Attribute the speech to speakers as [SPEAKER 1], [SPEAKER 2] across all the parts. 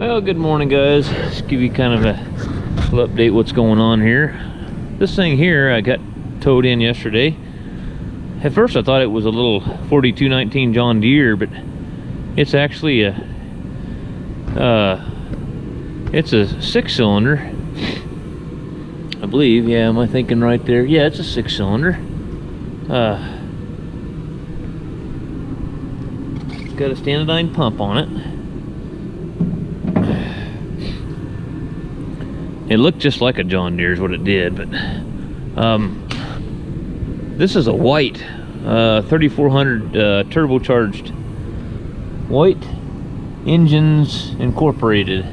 [SPEAKER 1] Well, good morning, guys. Just give you kind of a little update what's going on here. This thing here I got towed in yesterday. At first I thought it was a little 4219 John Deere, but it's actually a it's a 6-cylinder, I believe. Yeah, am I thinking right there? Yeah, it's a 6-cylinder. It's got a Stanadyne pump on it. It looked just like a John Deere is what it did, but this is a white 3400 turbocharged white Engines Incorporated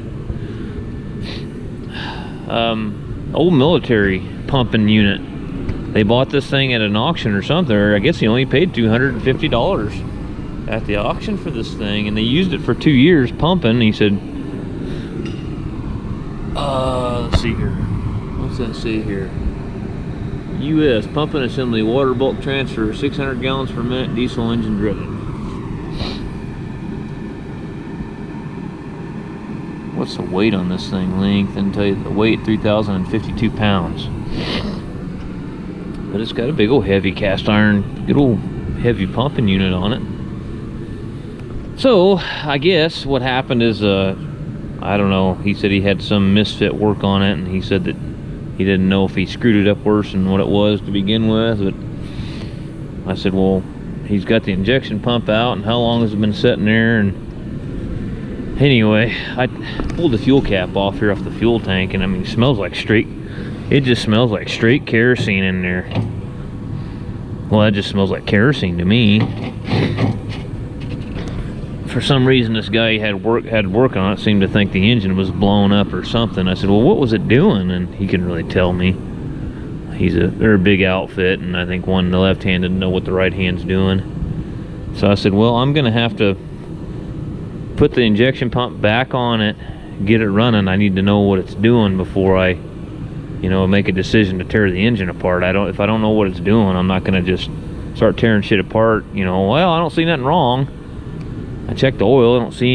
[SPEAKER 1] old military pumping unit. They bought this thing at an auction or something, or I guess he only paid $250 at the auction for this thing, and they used it for 2 years pumping. He said, let's see here, what's that say here? U.S. pumping assembly, water bulk transfer, 600 gallons per minute, diesel engine driven. What's the weight on this thing? Length, and tell you the weight, 3,052 pounds. But it's got a big old heavy cast iron, good old heavy pumping unit on it. So I guess what happened is, I don't know, he said he had some misfit work on it, and he said that he didn't know if he screwed it up worse than what it was to begin with. But I said, well, he's got the injection pump out, and how long has it been sitting there? And anyway, I pulled the fuel cap off here off the fuel tank, and I mean, it smells like straight, it just smells like straight kerosene in there. Well, that just smells like kerosene to me. For some reason, this guy had work on it, seemed to think the engine was blown up or something. I said, well, what was it doing? And he couldn't really tell me. They're a big outfit, and I think one, the left hand, didn't know what the right hand's doing. So I said, well, I'm gonna have to put the injection pump back on it, get it running. I need to know what it's doing before I, you know, make a decision to tear the engine apart. If I don't know what it's doing, I'm not gonna just start tearing shit apart. You know, well, I don't see nothing wrong. I checked the oil, I don't see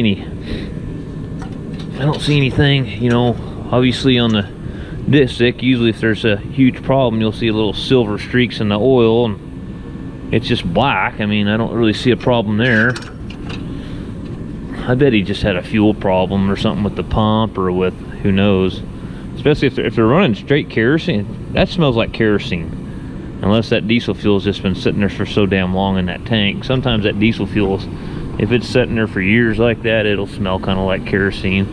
[SPEAKER 1] anything, you know. Obviously on the disc stick, usually if there's a huge problem, you'll see a little silver streaks in the oil, and it's just black. I mean, I don't really see a problem there. I bet he just had a fuel problem or something with the pump, or with, who knows. Especially if they're running straight kerosene, that smells like kerosene. Unless that diesel fuel's just been sitting there for so damn long in that tank. Sometimes that diesel fuel's, if it's sitting there for years like that, it'll smell kind of like kerosene.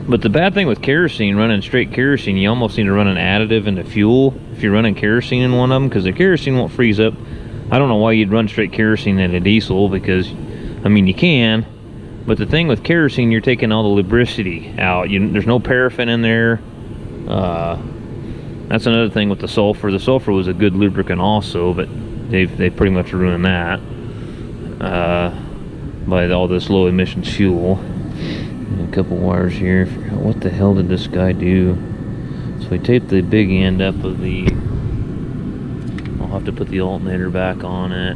[SPEAKER 1] But the bad thing with kerosene, running straight kerosene, you almost need to run an additive in the fuel if you're running kerosene in one of them, because the kerosene won't freeze up. I don't know why you'd run straight kerosene in a diesel, because, I mean, you can, but the thing with kerosene, you're taking all the lubricity out. There's no paraffin in there. That's another thing with the sulfur. The sulfur was a good lubricant also, but they pretty much ruined that by all this low emissions fuel. And a couple wires here. What the hell did this guy do? So he taped the big end up of the, I'll have to put the alternator back on it.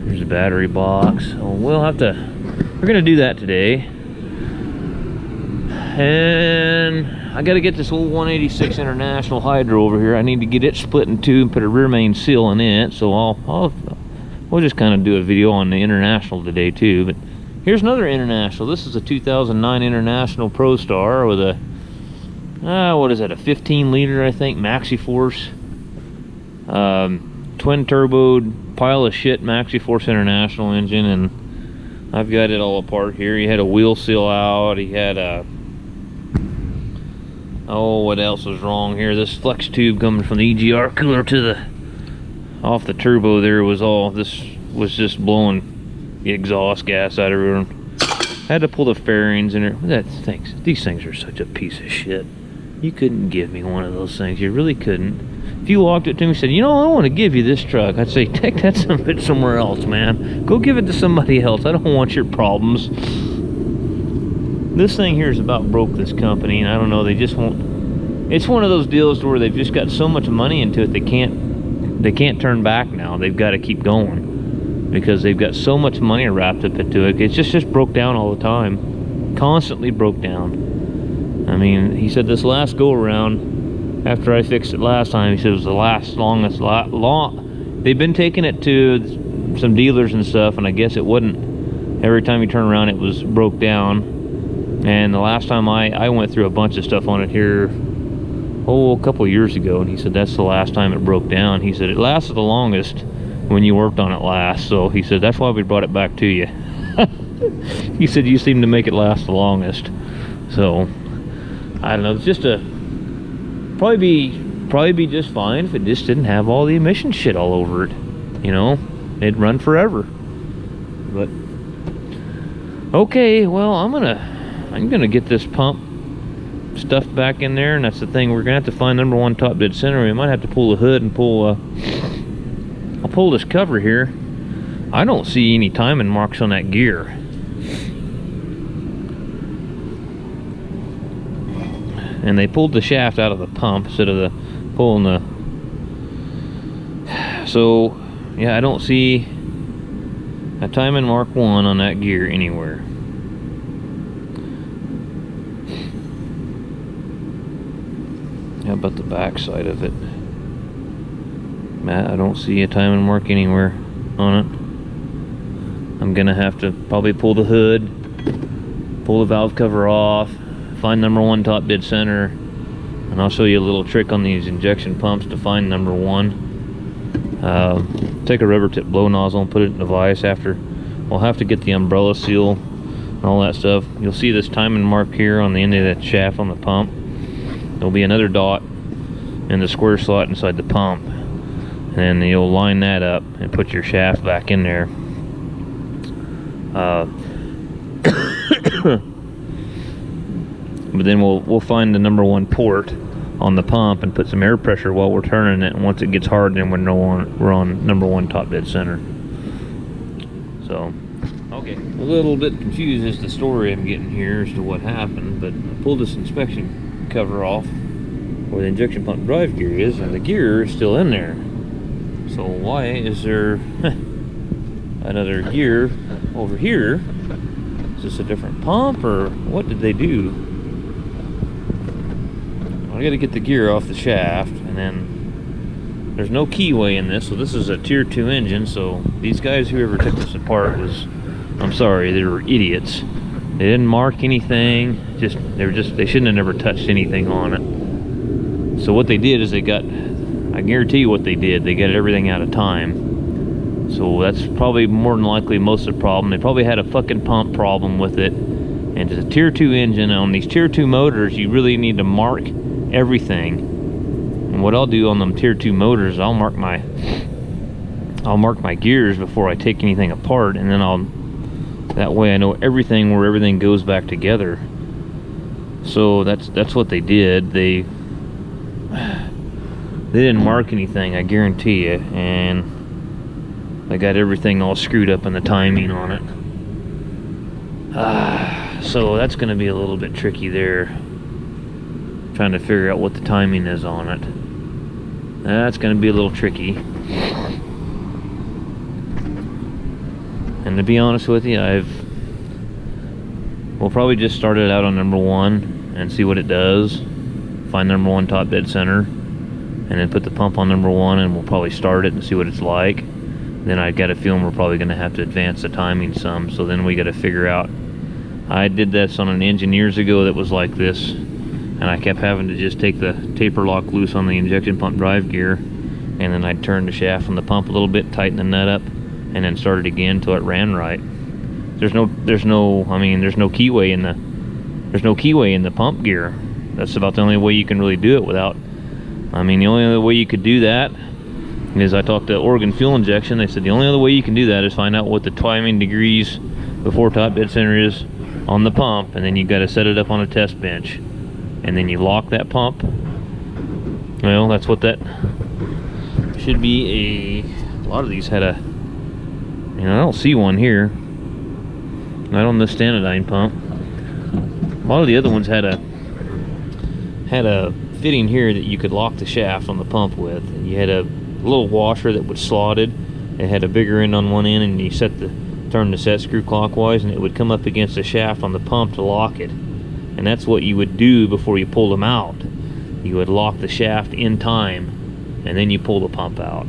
[SPEAKER 1] There's a battery box. So we're gonna do that today. And I gotta get this old 186 International Hydro over here. I need to get it split in two and put a rear main seal in it. So we'll just kind of do a video on the International today too. But here's another International. This is a 2009 International Pro Star with a, what is that, a 15 liter, I think, Maxi Force. Twin turboed pile of shit Maxi Force International engine, and I've got it all apart here. He had a wheel seal out. He had a, oh, what else was wrong here? This flex tube coming from the EGR cooler to the, off the turbo there was all, this was just blowing the exhaust gas out of everyone. Had to pull the fairings in there. These things are such a piece of shit. You couldn't give me one of those things. You really couldn't. If you walked up to me and said, you know, I want to give you this truck, I'd say, take that son of a bitch somewhere else, man. Go give it to somebody else. I don't want your problems. This thing here is about broke this company, and I don't know, they just won't. It's one of those deals where they've just got so much money into it, they can't turn back now. They've got to keep going because they've got so much money wrapped up into it. It's just broke down all the time. constantly broke down. I mean, he said this last go around, after I fixed it last time, he said it was the longest they've been taking it to some dealers and stuff, and I guess it wouldn't. Every time you turn around, it was broke down. And the last time I went through a bunch of stuff on it here, a couple of years ago, and he said that's the last time it broke down. He said it lasted the longest when you worked on it last, so he said that's why we brought it back to you. He said you seem to make it last the longest. So I don't know, it's just probably be just fine if it just didn't have all the emission shit all over it. You know, it'd run forever. But okay, well, I'm gonna get this pump stuffed back in there, and that's the thing. We're gonna have to find number one top dead center. We might have to pull the hood and I'll pull this cover here. I don't see any timing marks on that gear. And they pulled the shaft out of the pump instead of pulling the. So yeah, I don't see a timing mark 1 on that gear anywhere. How about the back side of it? Matt, I don't see a timing mark anywhere on it. I'm gonna have to probably pull the hood, pull the valve cover off, find number one top dead center, and I'll show you a little trick on these injection pumps to find number 1. Take a rubber tip blow nozzle and put it in the vise. After, we'll have to get the umbrella seal and all that stuff. You'll see this timing mark here on the end of that shaft on the pump. There'll be another dot in the square slot inside the pump, and you'll line that up and put your shaft back in there. But then we'll find the number 1 port on the pump and put some air pressure while we're turning it, and once it gets hard, then we're on number 1 top dead center. So okay, a little bit confused as to the story I'm getting here as to what happened, but I pulled this inspection cover off where the injection pump drive gear is, and the gear is still in there. So why is there another gear over here? Is this a different pump, or what did they do? I gotta get the gear off the shaft, and then there's no keyway in this, so this is a tier 2 engine. So these guys, whoever took this apart, I'm sorry, they were idiots. They didn't mark anything. They shouldn't have never touched anything on it. So what they did is I guarantee you what they did, they got everything out of time. So that's probably more than likely most of the problem. They probably had a fucking pump problem with it. And it's a tier 2 engine. On these tier 2 motors, you really need to mark everything. And what I'll do on them tier 2 motors, I'll mark my gears before I take anything apart, and then that way I know everything, where everything goes back together. So that's what they did. They didn't mark anything, I guarantee you, and I got everything all screwed up in the timing on it. So that's going to be a little bit tricky there, trying to figure out what the timing is on it. That's going to be a little tricky. And to be honest with you, we'll probably just start it out on number 1 and see what it does. Find number 1 top dead center, and then put the pump on number 1, and we'll probably start it and see what it's like. Then I got a feeling we're probably going to have to advance the timing some, so then we got to figure out. I did this on an engine years ago that was like this, and I kept having to just take the taper lock loose on the injection pump drive gear, and then I'd turn the shaft on the pump a little bit, tighten the nut up, and then start it again until it ran right. There's no keyway in the pump gear. That's about the only way you can really do it without. The only other way you could do that is, I talked to Oregon Fuel Injection. They said the only other way you can do that is find out what the timing degrees before top dead center is on the pump, and then you got to set it up on a test bench, and then you lock that pump. Well, that's what that should be. A lot of these had a. I don't see one here. Not on this Stanadyne pump. A lot of the other ones had a fitting here that you could lock the shaft on the pump with. You had a little washer that was slotted. It had a bigger end on one end, and you set the turn the set screw clockwise, and it would come up against the shaft on the pump to lock it. And that's what you would do before you pulled them out. You would lock the shaft in time, and then you pull the pump out.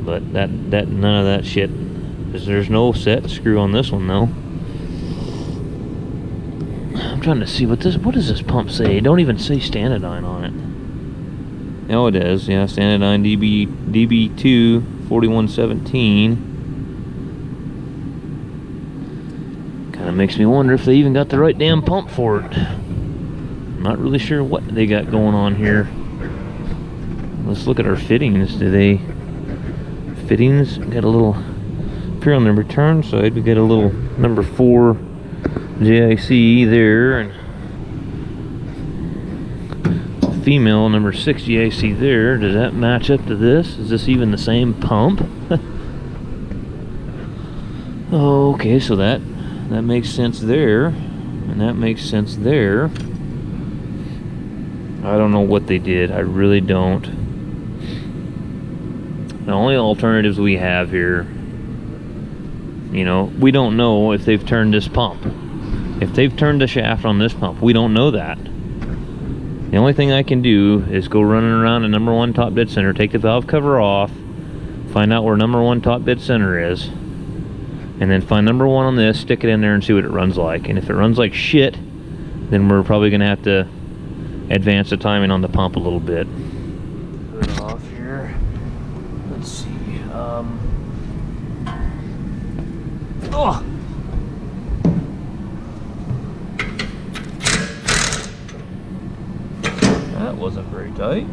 [SPEAKER 1] But that none of that shit. There's no set screw on this one though. I'm trying to see what does this pump say? It don't even say Stanadyne on it. Oh, it is. Yeah, Stanadyne DB2 4117. Kind of makes me wonder if they even got the right damn pump for it. I'm not really sure what they got going on here. Let's look at our fittings. Fittings got a little up here on the return side. We got a little number 4 JIC there, and female number 6 JIC there. Does that match up to this? Is this even the same pump? Oh, okay, so that makes sense there, and that makes sense there. I don't know what they did. I really don't. The only alternatives we have here, you know, we don't know if they've turned this pump. If they've turned the shaft on this pump, we don't know that. The only thing I can do is go running around the number 1 top dead center, take the valve cover off, find out where number 1 top dead center is, and then find number 1 on this, stick it in there and see what it runs like. And if it runs like shit, then we're probably going to have to advance the timing on the pump a little bit. Put it off here. Let's see. Oh! That wasn't very tight.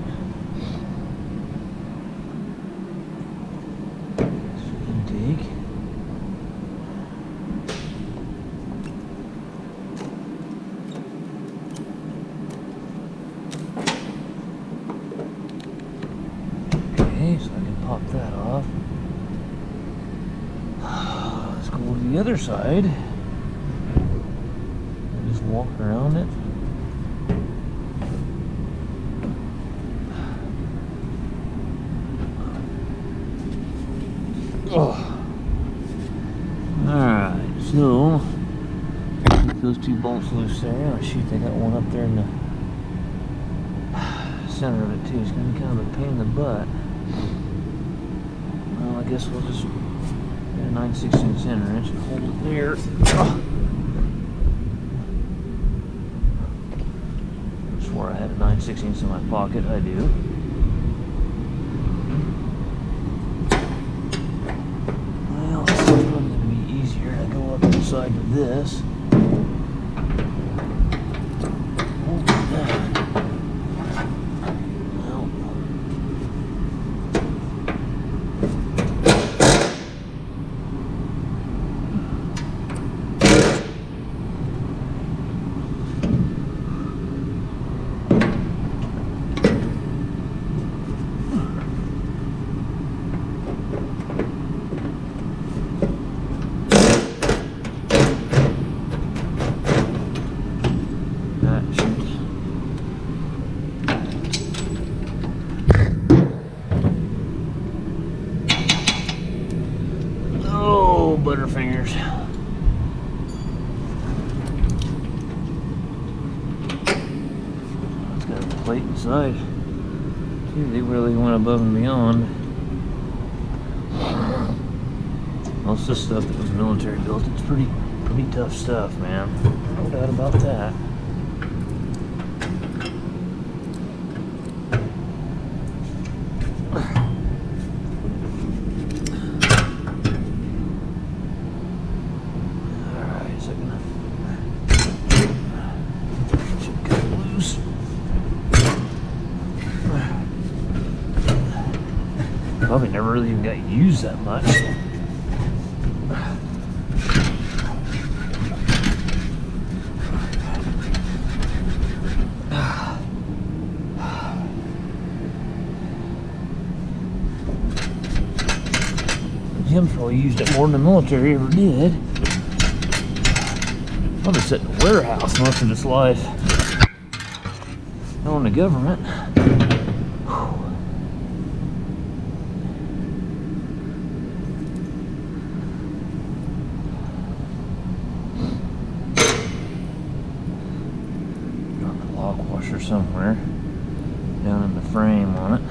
[SPEAKER 1] Intake. Okay, so I can pop that off. Let's go to the other side. Just walk around it. Oh. Alright, so keep those 2 bolts loose there. Oh shoot, they got one up there in the center of it too. It's gonna be kind of a pain in the butt. Well, I guess we'll just get a 9/16 center wrench and hold it there. Oh. I swore I had a 9/16 in my pocket. I do. Well, this is probably going to be easier to go up inside of this. Butterfingers. It's got a plate inside. Gee, they really went above and beyond. Most of the stuff that was military built, it's pretty tough stuff, man. No doubt about that. Probably never really even got used that much. Jim's probably used it more than the military ever did. Probably sat in a warehouse most of his life. Not in the government. lock washer somewhere down in the frame on it.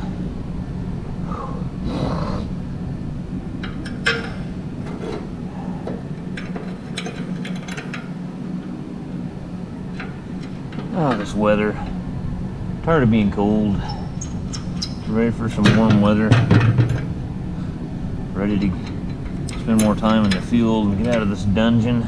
[SPEAKER 1] Oh, this weather. Tired of being cold. Ready for some warm weather. Ready to spend more time in the field and get out of this dungeon.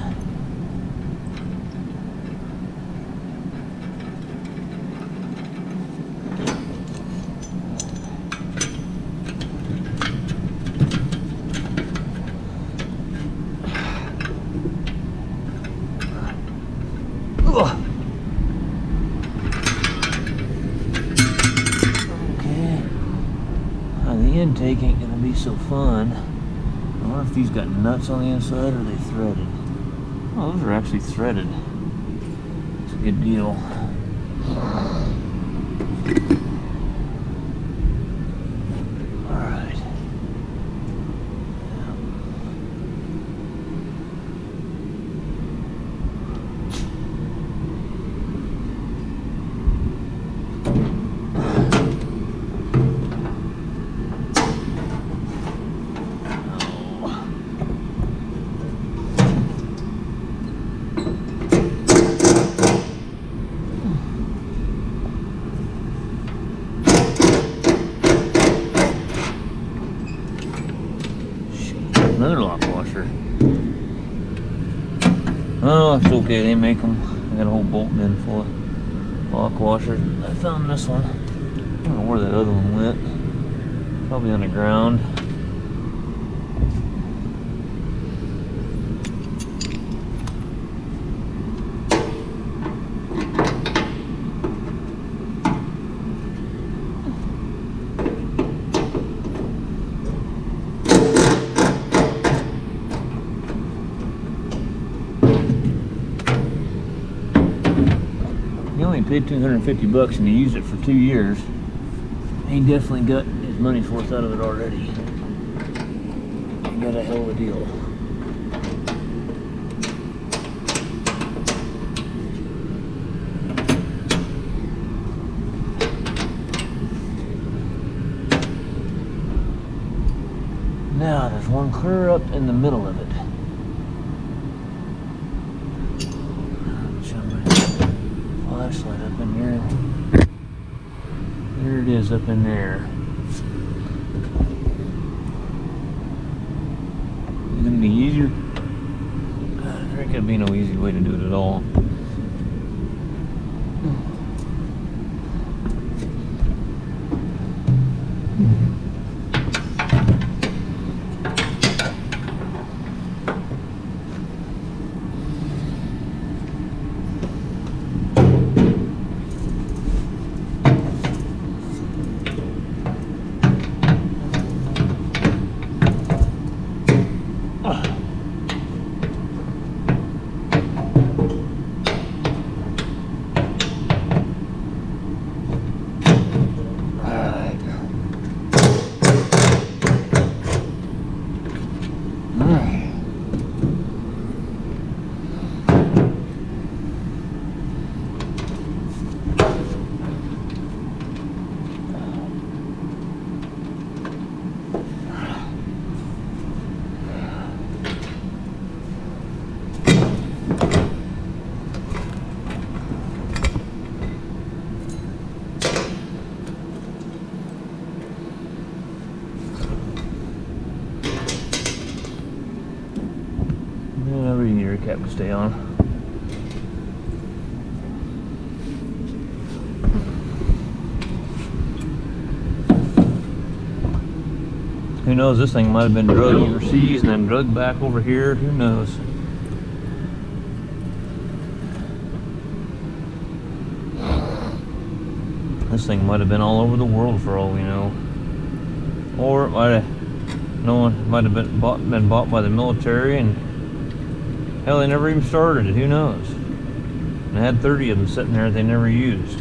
[SPEAKER 1] The intake ain't gonna be so fun. I wonder if these got nuts on the inside or are they threaded. Oh, those are actually threaded. It's a good deal. Alright. Another lock washer. Oh, it's okay, they make them. I got a whole bolt bin full of lock washers. I found this one. I don't know where that other one went. Probably on the ground. He only paid $250 and he used it for 2 years. He definitely got his money's worth out of it already. He got a hell of a deal. Now there's one clear up in the middle of it. Flashlight up in here. There it is up in there. Is it gonna be easier? There could be no easy way to do it at all. Cap to stay on. Who knows, this thing might have been drugged overseas and then drugged back over here, who knows. This thing might have been all over the world for all we know. Or it might have, might have been bought by the military and hell, they never even started it, who knows? And I had 30 of them sitting there that they never used.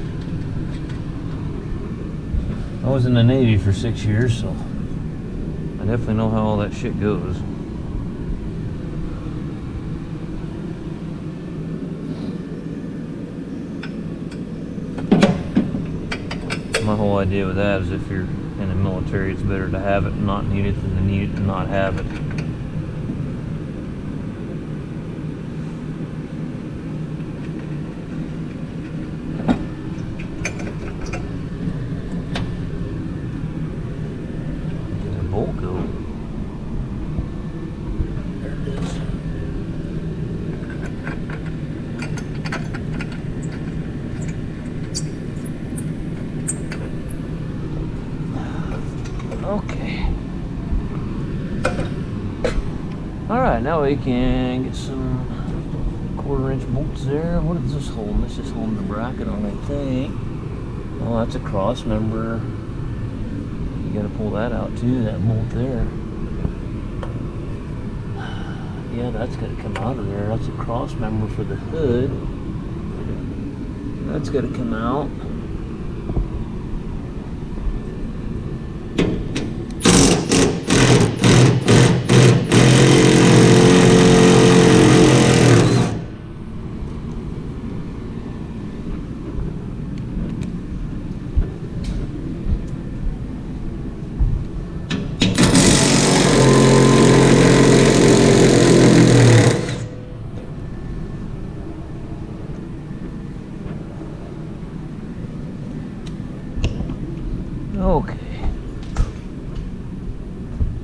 [SPEAKER 1] I was in the Navy for 6 years, so I definitely know how all that shit goes. My whole idea with that is if you're in the military, it's better to have it and not need it than to need it and not have it. Get the bolt go. There it is. Okay. Alright, now we can get some 1/4" bolts there. What is this holding? This is holding the bracket on, I think. Oh, that's a cross member. You gotta pull that out too, that bolt there. Yeah, that's gotta come out of there. That's a cross member for the hood. That's gotta come out. Okay.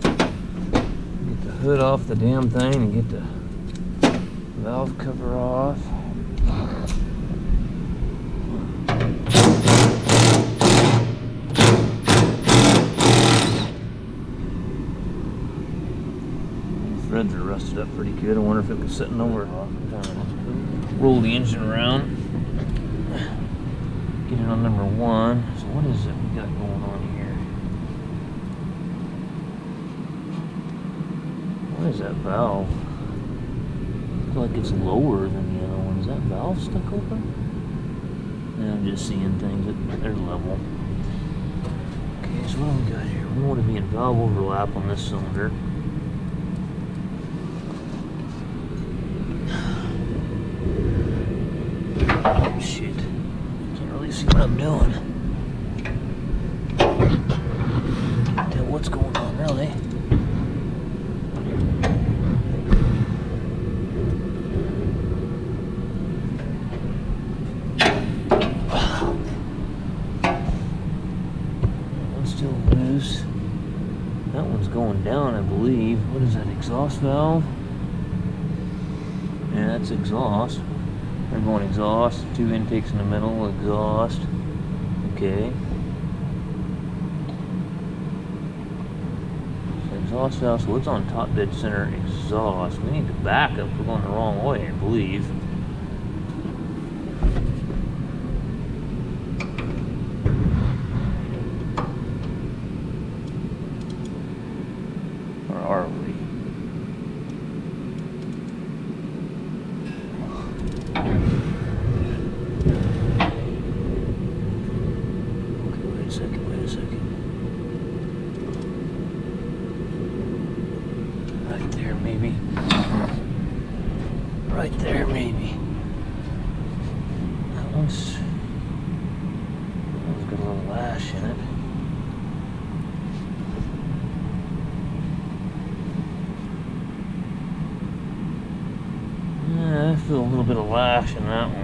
[SPEAKER 1] Get the hood off the damn thing and get the valve cover off. The threads are rusted up pretty good. I wonder if it was sitting over. Roll the engine around. Get it on number 1. So what is it we got going on here? What is that valve? Looks like it's lower than the other one. Is that valve stuck open? Yeah, I'm just seeing things that they're level. Okay, so what do we got here? We want to be in valve overlap on this cylinder. Oh shit. See what I'm doing. Tell what's going on, really. That one's still loose. That one's going down, I believe. What is that, exhaust valve? Yeah, that's exhaust. They're going exhaust, 2 intakes in the middle, exhaust. Okay. So exhaust valve, so what's on top dead center? Exhaust. We need to back up. We're going the wrong way, I believe. Or are we? Wait a second. Right there, maybe. Right there, maybe. That one's got a little lash in it. Yeah, I feel a little bit of lash in that one.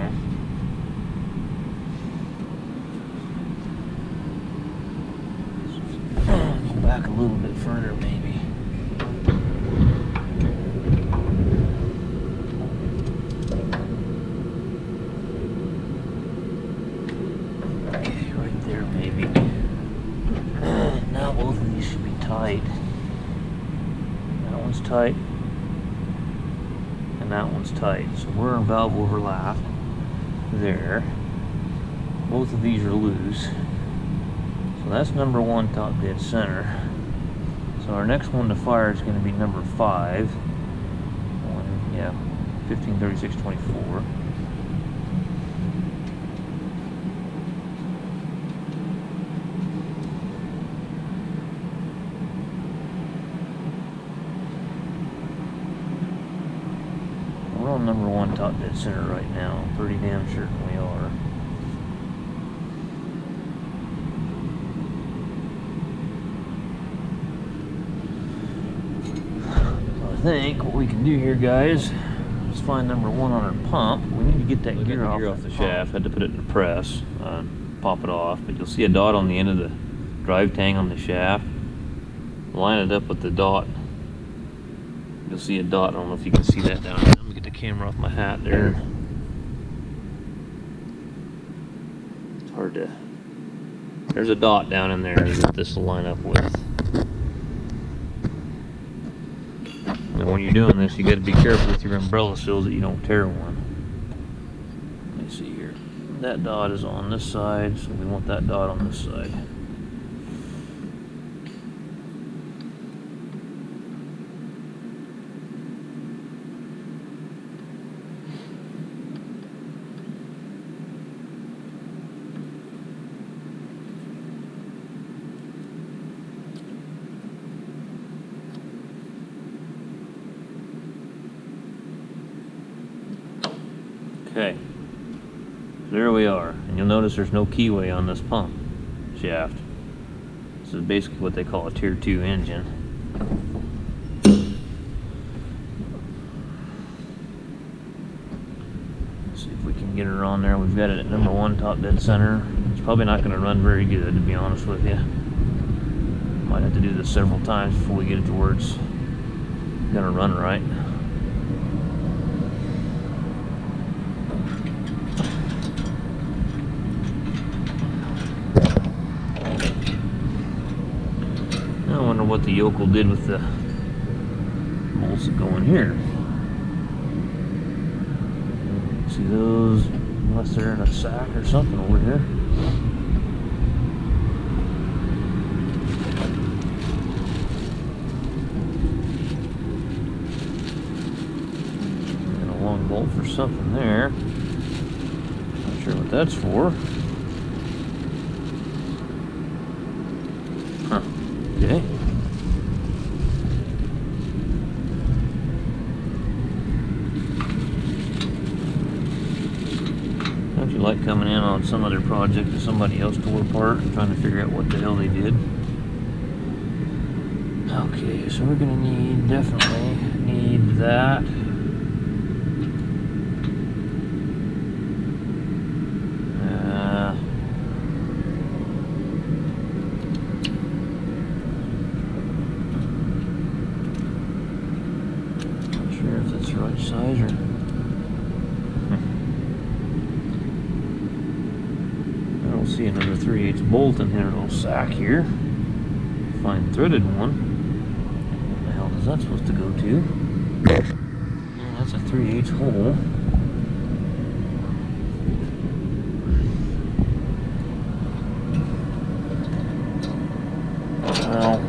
[SPEAKER 1] Back a little bit further, maybe. Okay, right there, maybe. Now both of these should be tight. That one's tight, and that one's tight. So we're in valve overlap there. Both of these are loose. So that's number 1 top dead center. So our next one to fire is going to be number 5. Yeah, 153624. We're on number 1 top dead center right now. I'm pretty damn certain we are. think what we can do here, guys, is find number 1 on our pump. We need to get that gear off the shaft. Had to put it in the press, pop it off. But you'll see a dot on the end of the drive tang on the shaft. Line it up with the dot. You'll see a dot. I don't know if you can see that down there. Let me get the camera off my hat there. It's hard to... There's a dot down in there that this will line up with. And when you're doing this, you got to be careful with your umbrella seals that you don't tear one. Let me see here. That dot is on this side, so we want that dot on this side. Okay, there we are, and you'll notice there's no keyway on this pump shaft. This is basically what they call a tier 2 engine. Let's see if we can get her on there. We've got it at number 1 top dead center. It's probably not going to run very good, to be honest with you. Might have to do this several times before we get it to where it's going to run right. I wonder what the yokel did with the bolts that go in here. See those, unless they're in a sack or something over here. And a long bolt for something there. Not sure what that's for. Huh. Okay. Don't you like coming in on some other project that somebody else tore apart and trying to figure out what the hell they did? Okay, so we're gonna definitely need that. Right size or I don't see another 3/8 bolt in here, little sack here. Fine threaded one. What the hell is that supposed to go to? Yeah, that's a 3/8 hole. Well,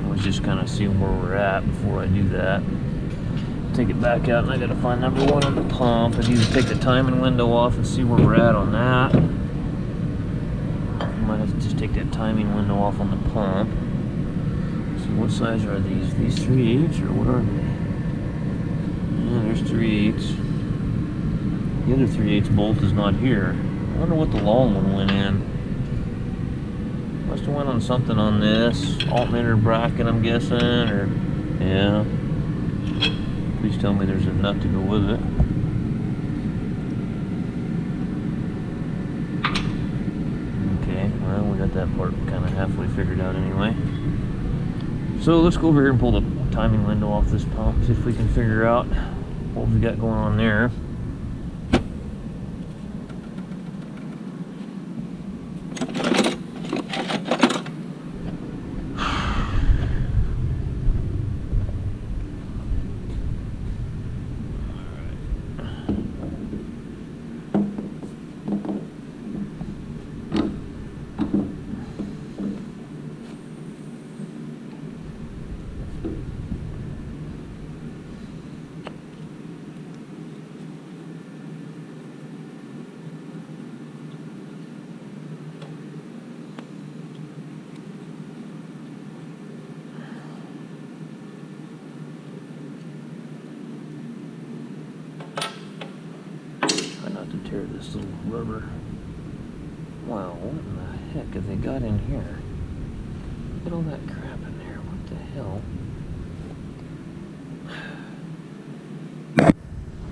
[SPEAKER 1] I was just kind of seeing where we're at before I do that. Take it back out, and I gotta find number 1 on the pump and either take the timing window off and see where we're at on that. I might have to just take that timing window off on the pump. See, what size are these? These 3/8 or what are they? Yeah, there's 3/8. The other 3/8 bolt is not here. I wonder what the long one went in. Must have went on something on this alternator bracket, I'm guessing, or yeah. Please tell me there's a nut to go with it. Okay, well, we got that part kind of halfway figured out anyway. So let's go over here and pull the timing window off this pump, see if we can figure out what we got going on there. Tear this little rubber. Wow, what in the heck have they got in here? Look at all that crap in there. What the hell?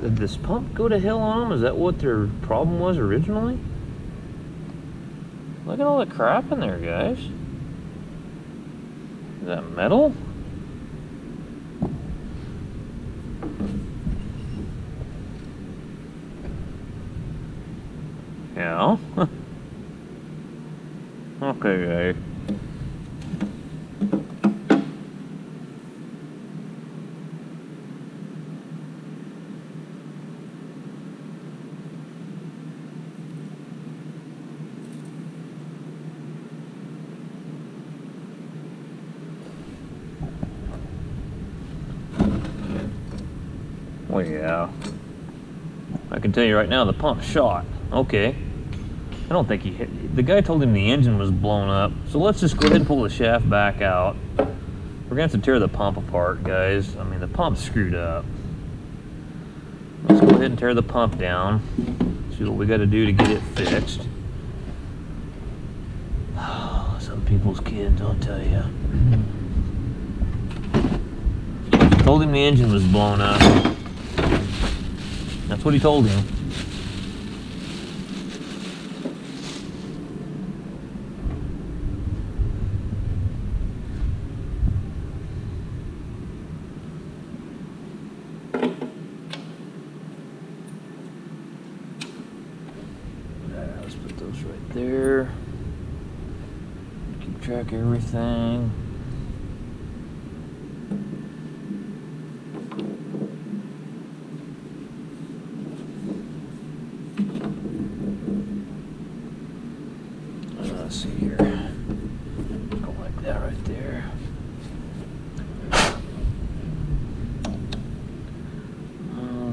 [SPEAKER 1] Did this pump go to hell on them? Is that what their problem was originally? Look at all the crap in there, guys. Is that metal? Yeah. Okay, guys. Well, yeah. I can tell you right now, the pump's shot. Okay. I don't think he hit. The guy told him the engine was blown up. So let's just go ahead and pull the shaft back out. We're gonna have to tear the pump apart, guys. I mean, the pump's screwed up. Let's go ahead and tear the pump down. See what we gotta do to get it fixed. Some people's kids, I'll tell you. Told him the engine was blown up. That's what he told him. Let's put those right there. Keep track of everything. Let's see here. Go like that right there.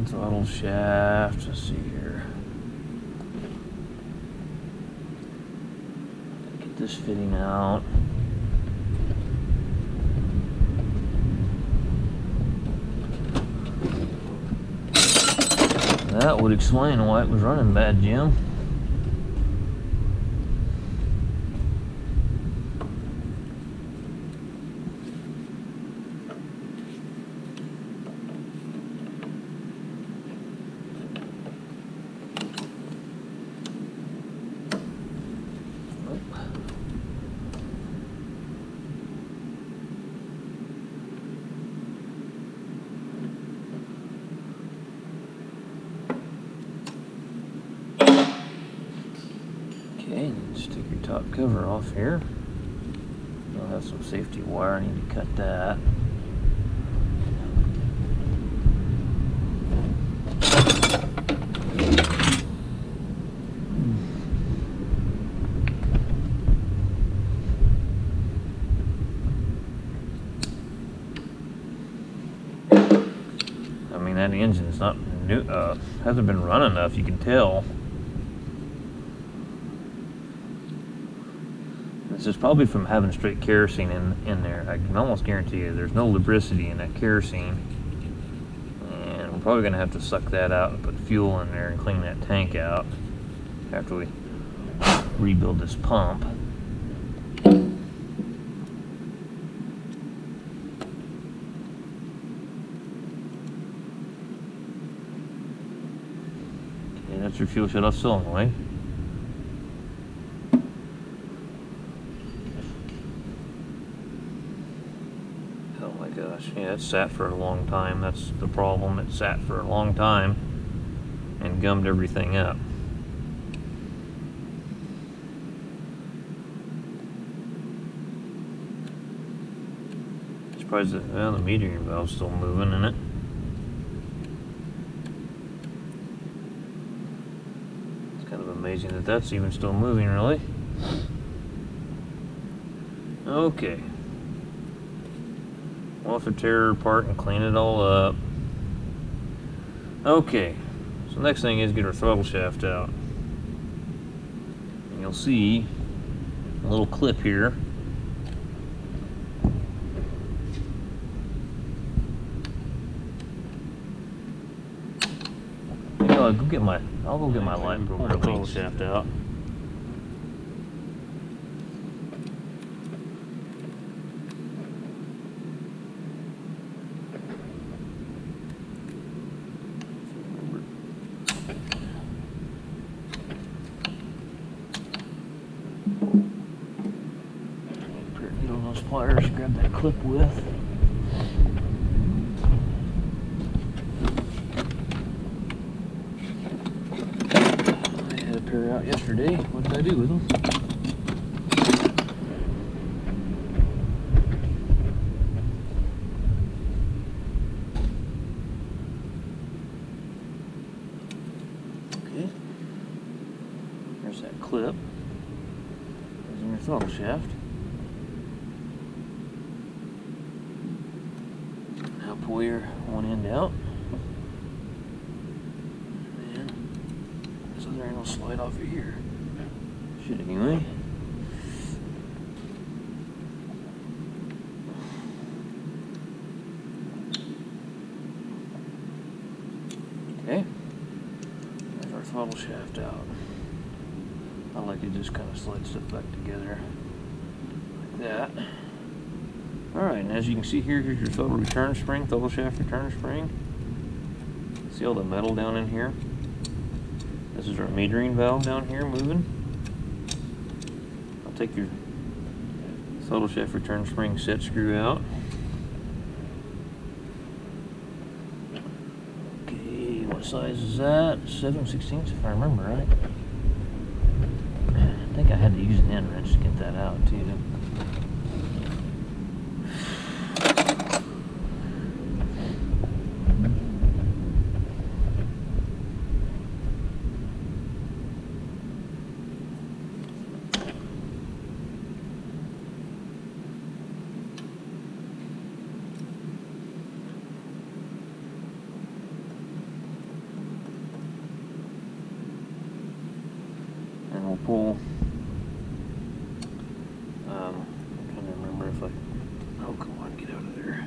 [SPEAKER 1] Throttle shaft. Let's see here. Get this fitting out. That would explain why it was running bad, Jim. Okay, just take your top cover off here. You'll have some safety wire. I need to cut that. I mean, that engine is not new. Hasn't been run enough. You can tell. This is probably from having straight kerosene in there. I can almost guarantee you there's no lubricity in that kerosene. And we're probably going to have to suck that out and put fuel in there and clean that tank out after we rebuild this pump. Okay, that's your fuel shut off cylinder way. Gosh, yeah, it sat for a long time. That's the problem. It sat for a long time and gummed everything up. Surprised that, well, the metering valve's still moving in it. It's kind of amazing that that's even still moving, really. Okay. We'll have to tear it apart and clean it all up. Okay, so the next thing is get our throttle shaft out. And you'll see a little clip here. Maybe I'll go get my light probe and throttle shaft out. pliers to grab that clip with. I had a pair out yesterday. What did I do with them? Okay. There's that clip. There's in your throttle shaft. Now pull your one end out. And this other end will slide off of here. Should anyway. Okay. There's our throttle shaft out. I like to just kind of slide stuff back together like that. Alright, and as you can see here, here's your throttle return spring, throttle shaft return spring. See all the metal down in here? This is our metering valve down here moving. I'll take your throttle shaft return spring set screw out. Okay, what size is that? 7/16 if I remember right. I think I had to use an end wrench to get that out too. And we'll pull. I'm trying to remember if I. Oh, come on, get out of there.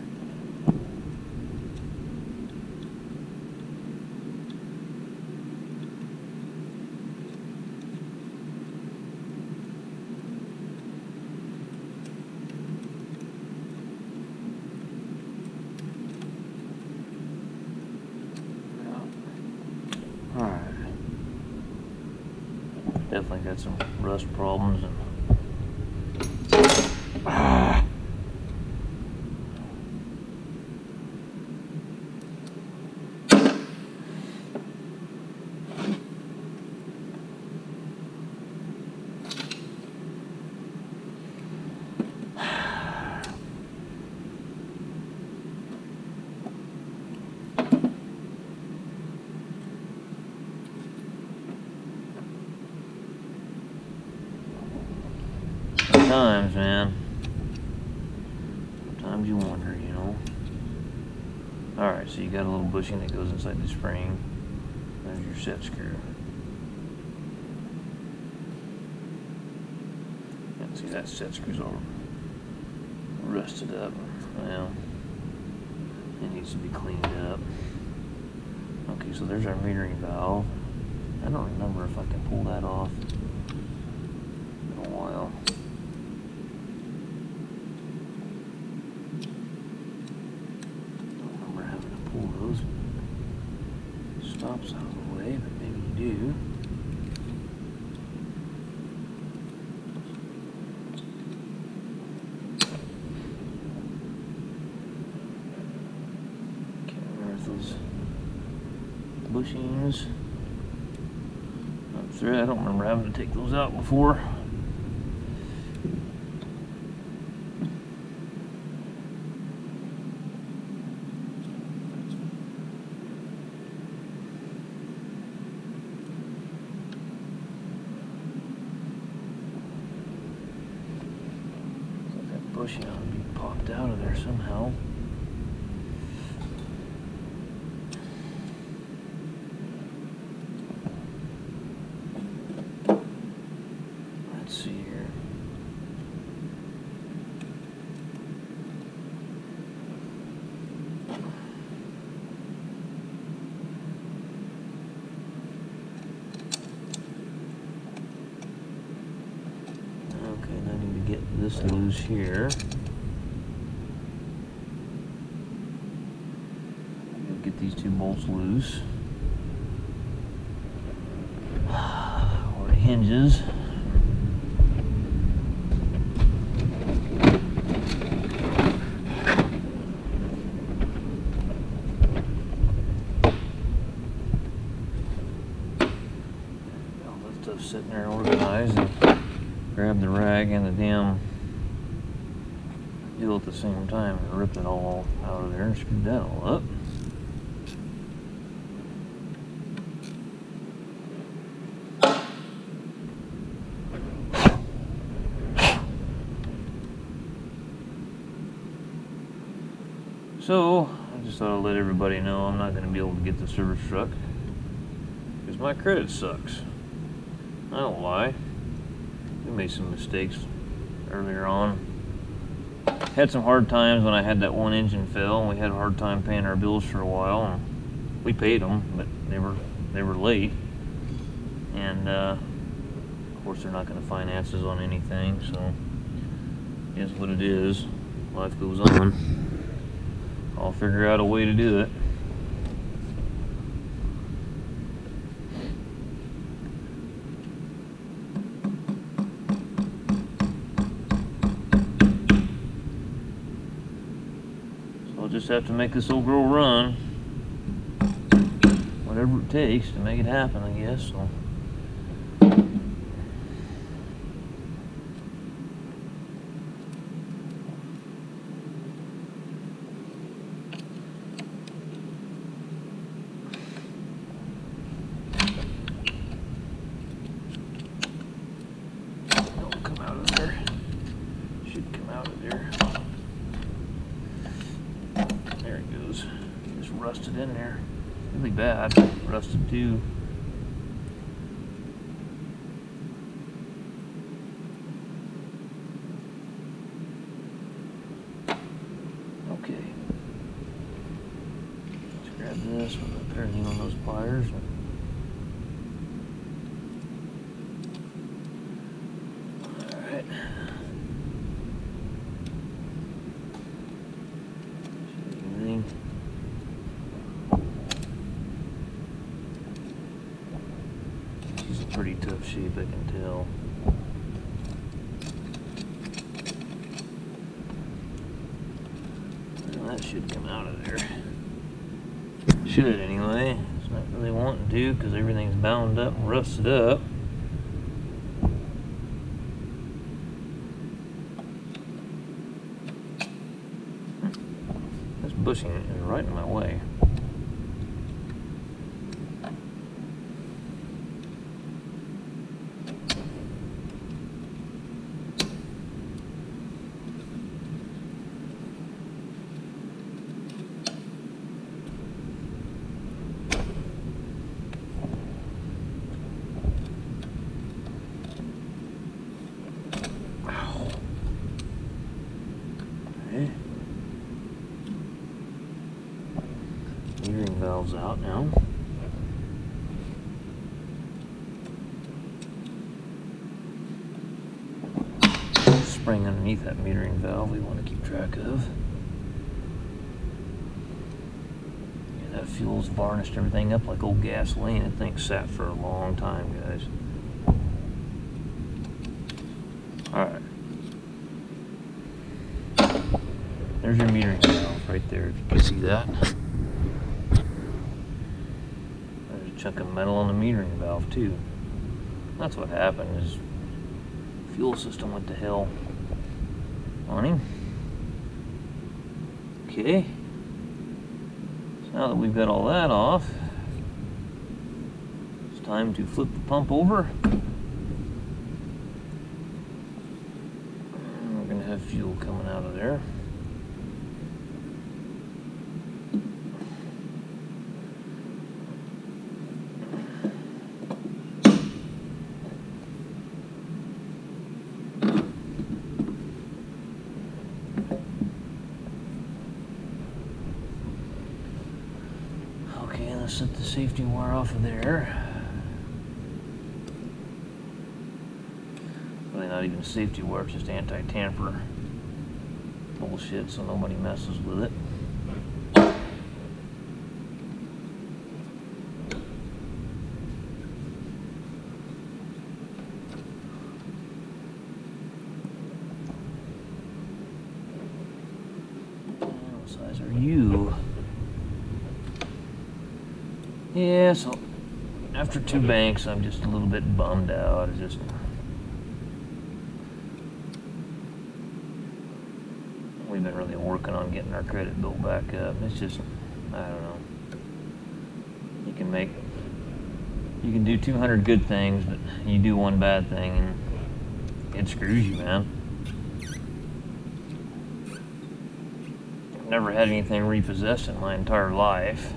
[SPEAKER 1] Alright. Definitely got some rust problems and sometimes, man. Sometimes you wonder, you know. Alright, so you got a little bushing that goes inside the spring. There's your set screw. And see, that set screw's all rusted up. Well, it needs to be cleaned up. Okay, so there's our metering valve. I don't remember if I can pull that off. In a while. Pull those stops out of the way, but maybe you do. Can't remember if those bushings up through. I don't remember having to take those out before. Bushing ought to be popped out of there somehow. Let's see here. Okay, now I need to get this loose here. Get these two bolts loose. Or the hinges. stuff sitting there organized, and grab the rag and the damn deal at the same time and rip it all out of there and screw that all up. So, I just thought I'd let everybody know I'm not going to be able to get the service truck because my credit sucks. I don't lie. We made some mistakes earlier on. Had some hard times when I had that one engine fail, and we had a hard time paying our bills for a while. And we paid them, but they were late. And of course, they're not going to finance us on anything, so it is what it is. Life goes on. I'll figure out a way to do it. So I'll just have to make this old girl run. Whatever it takes to make it happen, I guess. So. Rusted in there really bad. Rusted too. Okay, let's grab this with a pair of needle nose pliers. Alright. Pretty tough shape, I can tell. Well, that should come out of there. Should anyway. It's not really wanting to because everything's bound up and rusted up. This bushing is right in my way. Metering valve's out now. Spring underneath that metering valve we want to keep track of. Yeah, that fuel's varnished everything up like old gasoline. That thing sat for a long time, guys. Alright. There's your metering valve right there, if you can see that. There's a chunk of metal on the metering valve too. That's what happened, is fuel system went to hell on him. Okay. So now that we've got all that off, it's time to flip the pump over. And we're going to have fuel coming out of there. Okay, let's set the safety wire off of there. Really not even safety wire, it's just anti-tamper bullshit, so nobody messes with it. What size are you? Yeah, so after 2 banks, I'm just a little bit bummed out. It's just, we've been really working on getting our credit built back up. It's just, I don't know. You can do 200 good things, but you do one bad thing and it screws you, man. I've never had anything repossessed in my entire life.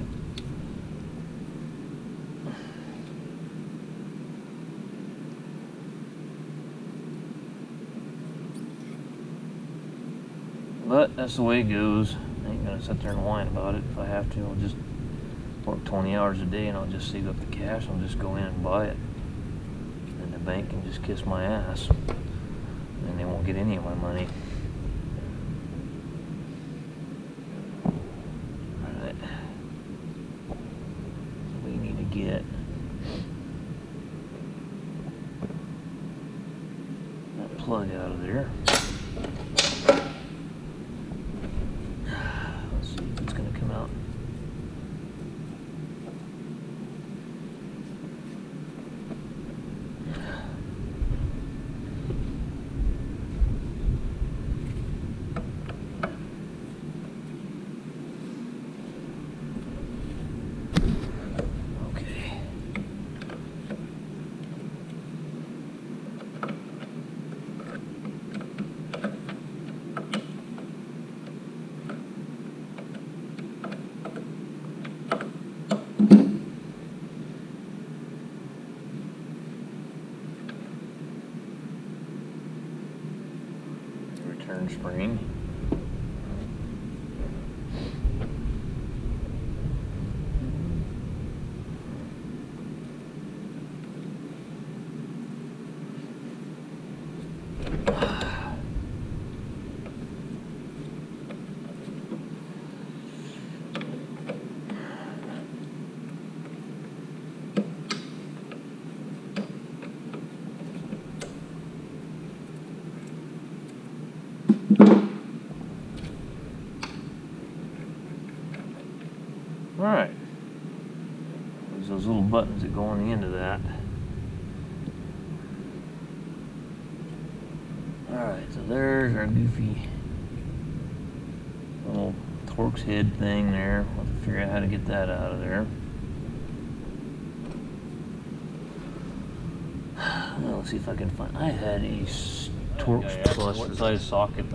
[SPEAKER 1] But that's the way it goes. I ain't gonna sit there and whine about it. If I have to, I'll just work 20 hours a day and I'll just save up the cash. I'll just go in and buy it. And the bank can just kiss my ass. And they won't get any of my money. Alright. So we need to get that plug out of there. Let's see if it's going to come out. Return spring. Alright, there's those little buttons that go on the end of that. Alright, so there's our goofy little Torx head thing there. We'll have to figure out how to get that out of there. Well, let's see if I can find. I had a Torx Plus. What size socket?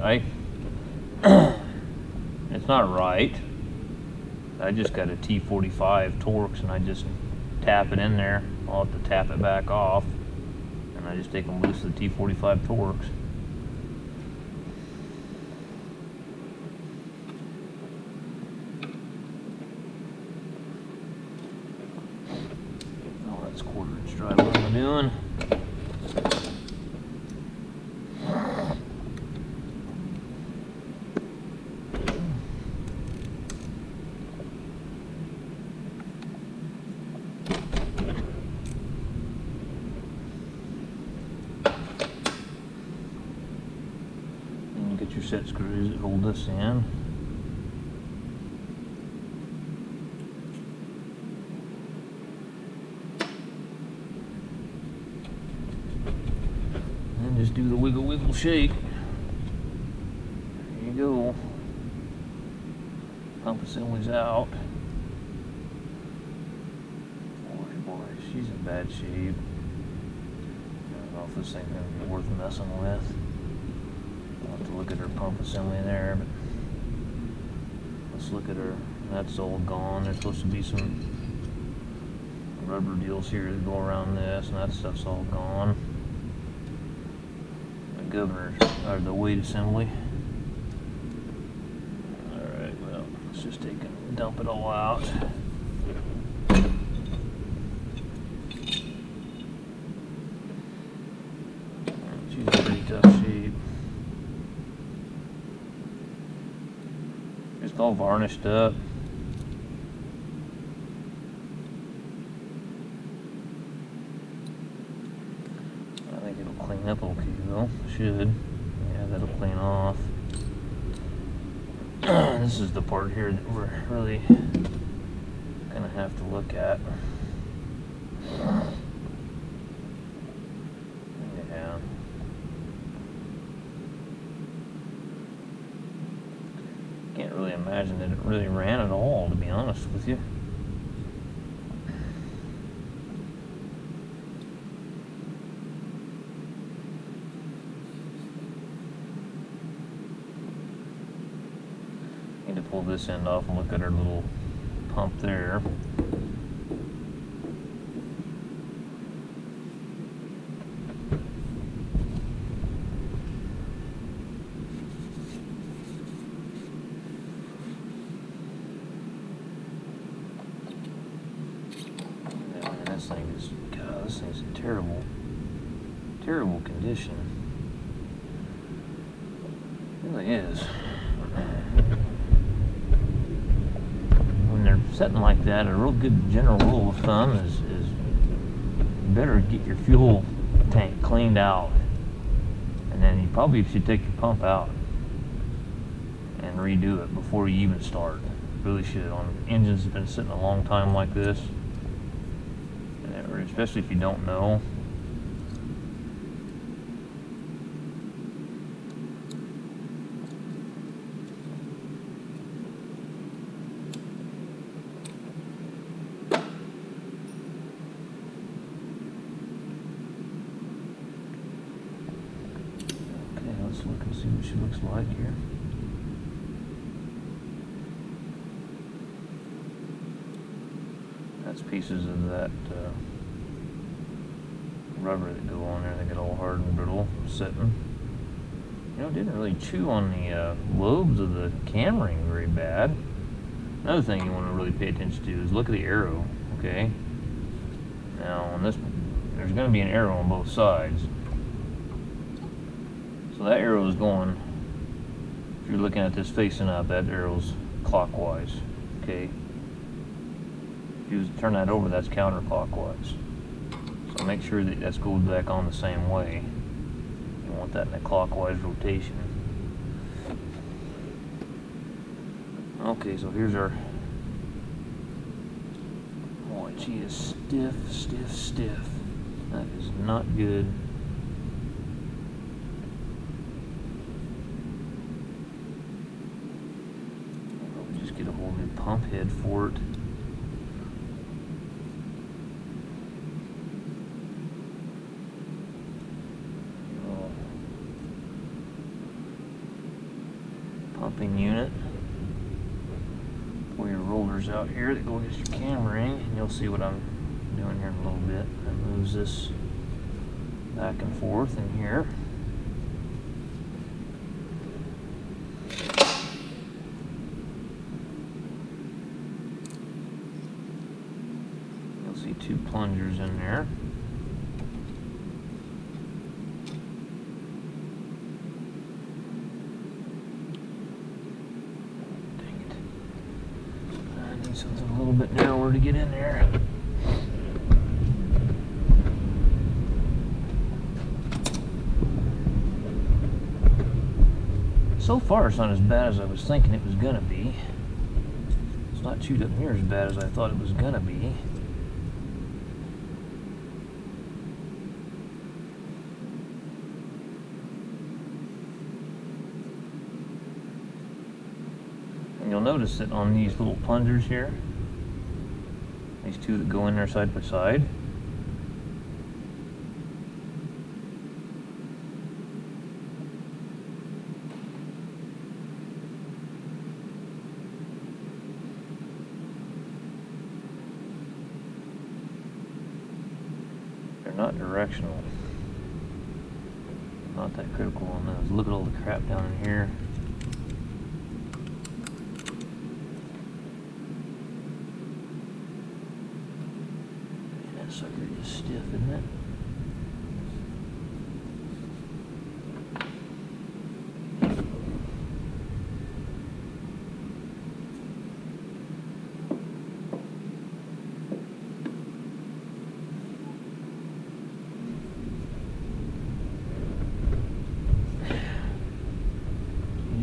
[SPEAKER 1] It's not right. I just got a T45 Torx and I just tap it in there. I'll have to tap it back off and I just take them loose of the T45 Torx. Oh, that's 1/4 inch drive. What am I doing? Get your set screws that hold this in. And just do the wiggle wiggle shake. There you go. Pump assembly's out. Boy, she's in bad shape. I don't know if this thing's gonna be worth messing with. I'll have to look at her pump assembly there, but let's look at her. That's all gone. There's supposed to be some rubber deals here that go around this, and that stuff's all gone. The governor, or the weight assembly. Alright, well, let's just take and dump it all out. She's in pretty tough shape. It's all varnished up. I think it'll clean up okay though. Should. Yeah, that'll clean off. This is the part here that we're really gonna have to look at. imagine that it really ran at all, to be honest with you. Need to pull this end off and look at our little pump there. This thing's in terrible condition. It really is. When they're setting like that, a real good general rule of thumb is you better get your fuel tank cleaned out, and then you probably should take your pump out and redo it before you even start. Really should. On engines that have been sitting a long time like this, especially if you don't know. Okay, let's look and see what she looks like here. That's pieces of that rubber that go on there. They get all hard and brittle sitting. You know, it didn't really chew on the lobes of the cam ring very bad. Another thing you want to really pay attention to is look at the arrow. Okay, now on this, there's going to be an arrow on both sides, so that arrow is going, if you're looking at this facing up, that arrow's clockwise. Okay, if you turn that over, that's counterclockwise. So make sure that that's goes back on the same way. You want that in a clockwise rotation. Okay, so here's our... Boy, she is stiff, stiff, stiff. That is not good. I'll just get a whole new pump head for it. Pumping unit. Pull your rollers out here that go against your cam ring, and you'll see what I'm doing here in a little bit. I moves this back and forth in here. You'll see two plungers in there. Something a little bit narrower to get in there. So far, it's not as bad as I was thinking it was gonna be. It's not chewed up near as bad as I thought it was gonna be. You'll notice that on these little plungers here, these two that go in there side by side, they're not directional. Not that critical on those. Look at all the crap down in here. Sucker is stiff, isn't it?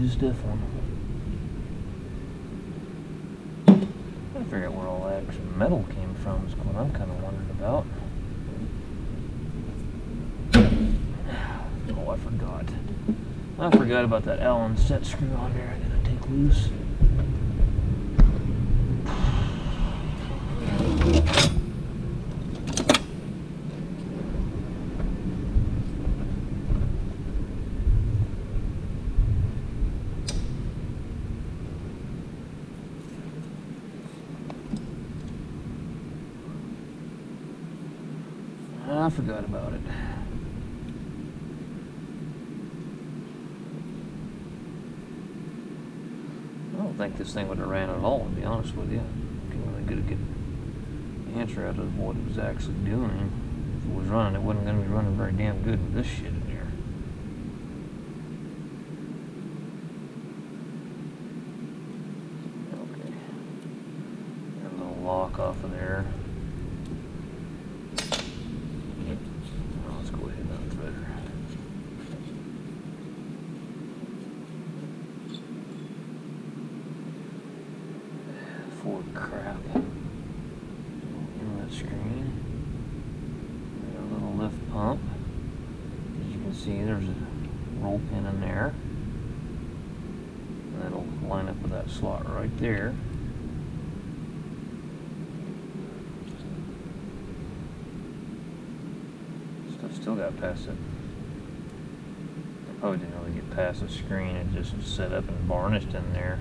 [SPEAKER 1] She's a stiff one. I figure out where all that extra metal came from is what I'm kind of wondering about. Oh, I forgot about that Allen set screw on there I gotta take loose. I forgot about it. I don't think this thing would have ran at all, to be honest with you. I can't really get a good answer out of what it was actually doing. If it was running, it wasn't going to be running very damn good with this shit in there. Okay. Got a little lock off of there. Now let's go ahead and unthread her. For crap. Inlet screen. Got a little lift pump. As you can see, there's a roll pin in there. And that'll line up with that slot right there. Stuff still got past it. I probably didn't really get past the screen. It just set up and varnished in there.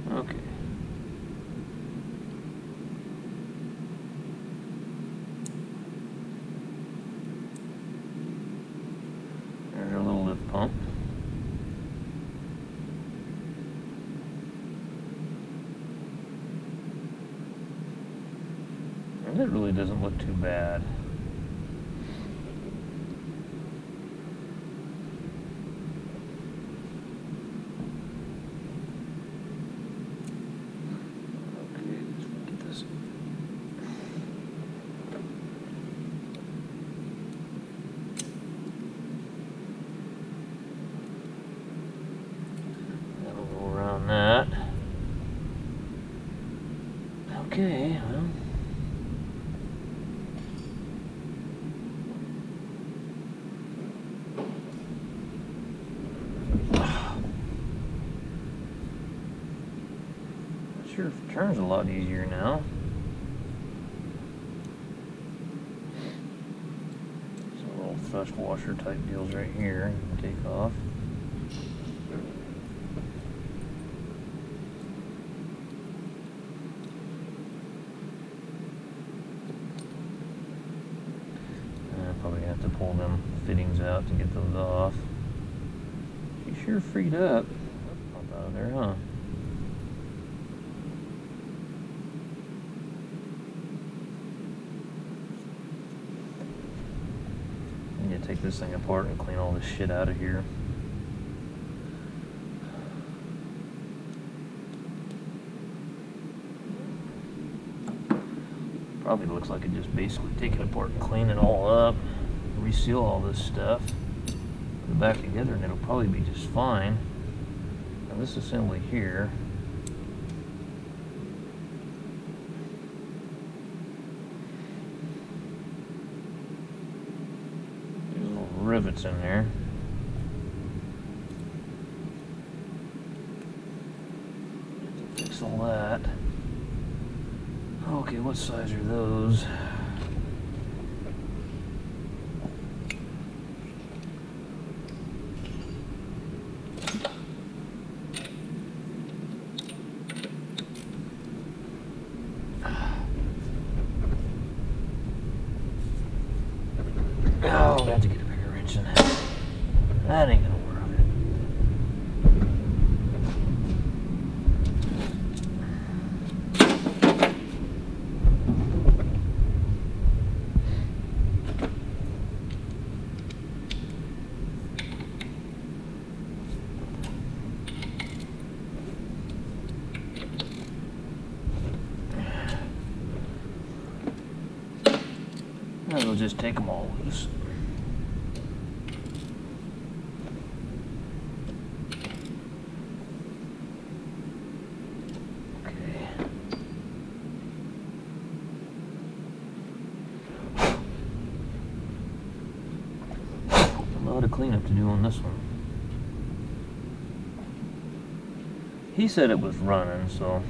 [SPEAKER 1] Okay. There's our little lift pump. And it really doesn't look too bad. That. Okay, well. Not sure if it turns a lot easier now. Some little thrust washer type deals right here. Take off. Probably have to pull them fittings out to get those off. She sure freed up. Pop out of there, huh? I need to take this thing apart and clean all this shit out of here. Probably looks like it just basically take it apart and clean it all up, reseal all this stuff, put it back together, and it'll probably be just fine. Now this assembly here, there's little rivets in there. Have to fix all that. Okay, what size are those? Oh, we have to get a bigger wrench in that. That ain't gonna work. We'll just take them all loose. Okay. A lot of cleanup to do on this one. He said it was running, so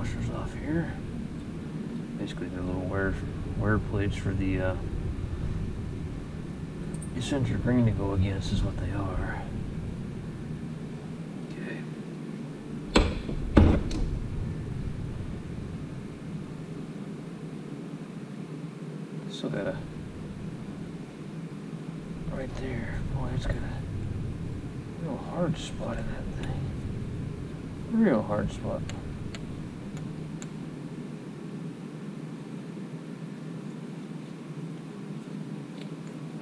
[SPEAKER 1] washers off here. Basically, they're little wear plates for the eccentric ring to go against, is what they are. Okay. Still got a right there. Boy, it's got a real hard spot in that thing. Real hard spot.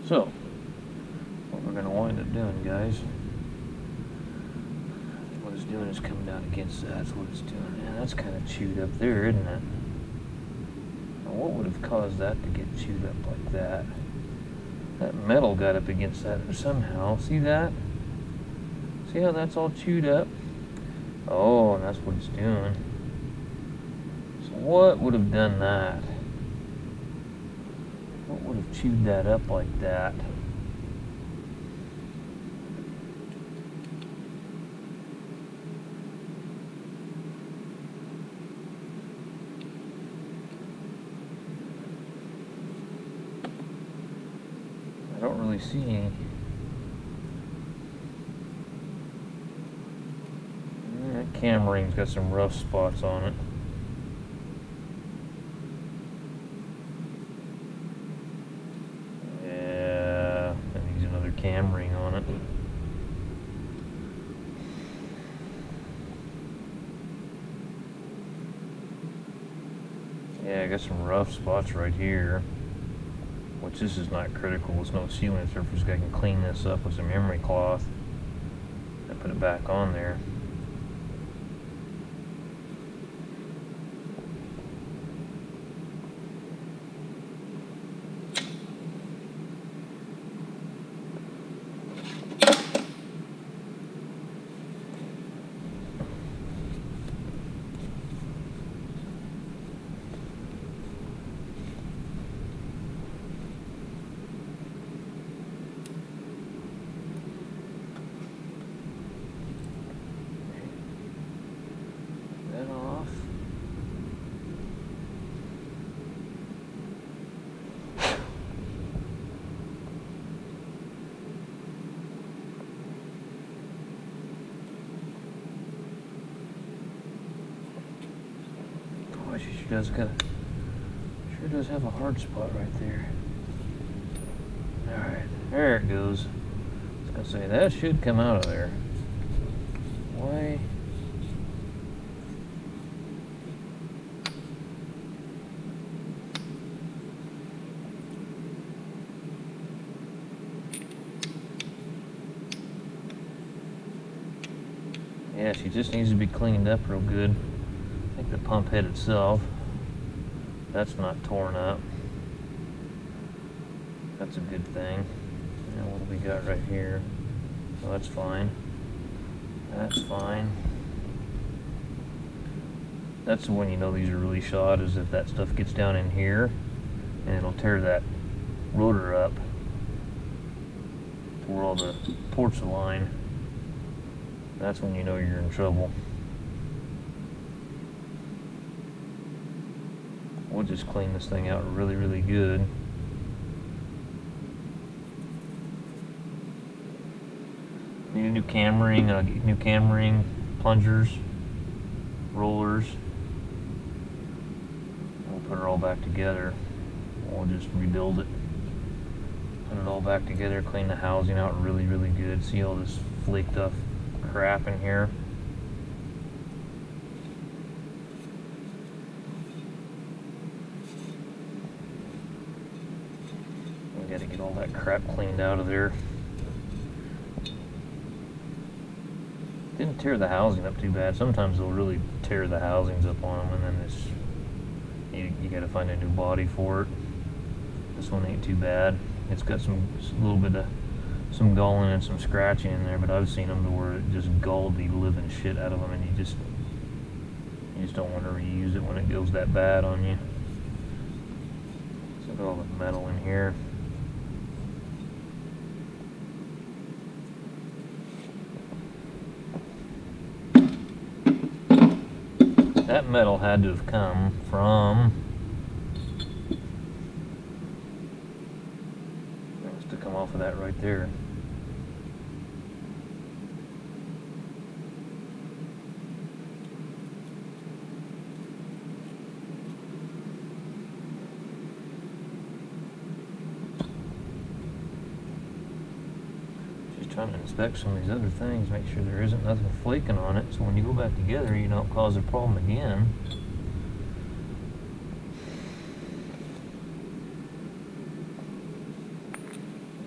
[SPEAKER 1] So, what we're going to wind up doing, guys, what it's doing is coming down against that. That's what it's doing. And that's kind of chewed up there, isn't it? Now, what would have caused that to get chewed up like that? That metal got up against that somehow. See that? See how that's all chewed up? Oh, and that's what it's doing. So what would have done that? What would have chewed that up like that? I don't really see any. That cam ring's got some rough spots on it. Yeah, that needs another cam ring on it. Yeah, I got some rough spots right here. Which this is not critical. There's no sealant surface. I can clean this up with some emery cloth and put it back on there. She sure does have a hard spot right there. Alright, there it goes. I was gonna say, that should come out of there. Why? Yeah, she just needs to be cleaned up real good. I think the pump head itself, that's not torn up. That's a good thing. Now what do we got right here? Oh, that's fine. That's fine. That's when you know these are really shot, is if that stuff gets down in here and it'll tear that rotor up to where all the ports align. That's when you know you're in trouble. We'll just clean this thing out really, really good. Need a new cam ring, plungers, rollers. We'll put it all back together. We'll just rebuild it. Put it all back together, clean the housing out really, really good. See all this flaked up crap in here. We got to get all that crap cleaned out of there. Didn't tear the housing up too bad. Sometimes they'll really tear the housings up on them, and then you got to find a new body for it. This one ain't too bad. It's got a little bit of some galling and some scratching in there, but I've seen them to where it just galled the living shit out of them, and you just don't want to reuse it when it goes that bad on you. So got all the metal in here. That metal had to have come from... It must have come off of that right there. Trying to inspect some of these other things, make sure there isn't nothing flaking on it, so when you go back together you don't cause a problem again.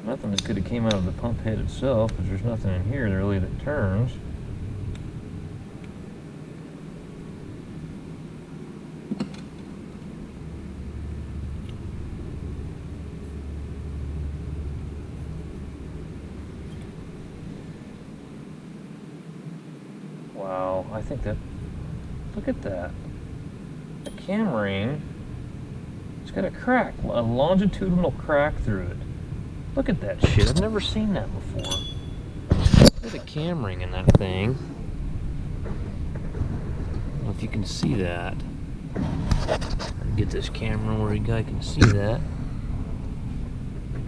[SPEAKER 1] Nothing that could have came out of the pump head itself, because there's nothing in here really that turns. Wow, I think that, look at that. The cam ring, it's got a crack, a longitudinal crack through it. Look at that shit, I've never seen that before. Look at the cam ring in that thing. I don't know if you can see that. Get this camera where you guys can see that.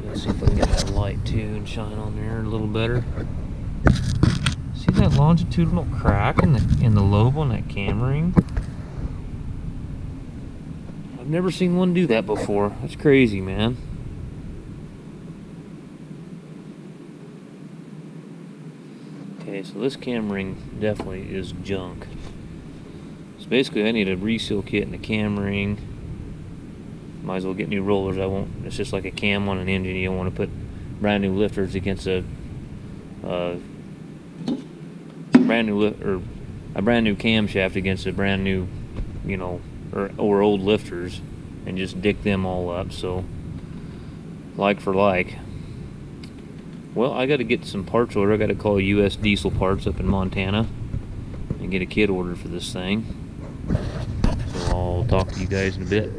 [SPEAKER 1] Let's see if I can get that light too and shine on there a little better. See that longitudinal crack in the lobe on that cam ring? I've never seen one do that before. That's crazy, man. Okay, so this cam ring definitely is junk. So basically I need a reseal kit in the cam ring. Might as well get new rollers. I won't, it's just like a cam on an engine. You don't want to put brand new lifters against a brand new camshaft against a brand new, you know, or old lifters, and just dick them all up. So like for like. Well, I got to get some parts ordered. I got to call US Diesel Parts up in Montana and get a kit ordered for this thing. So I'll talk to you guys in a bit.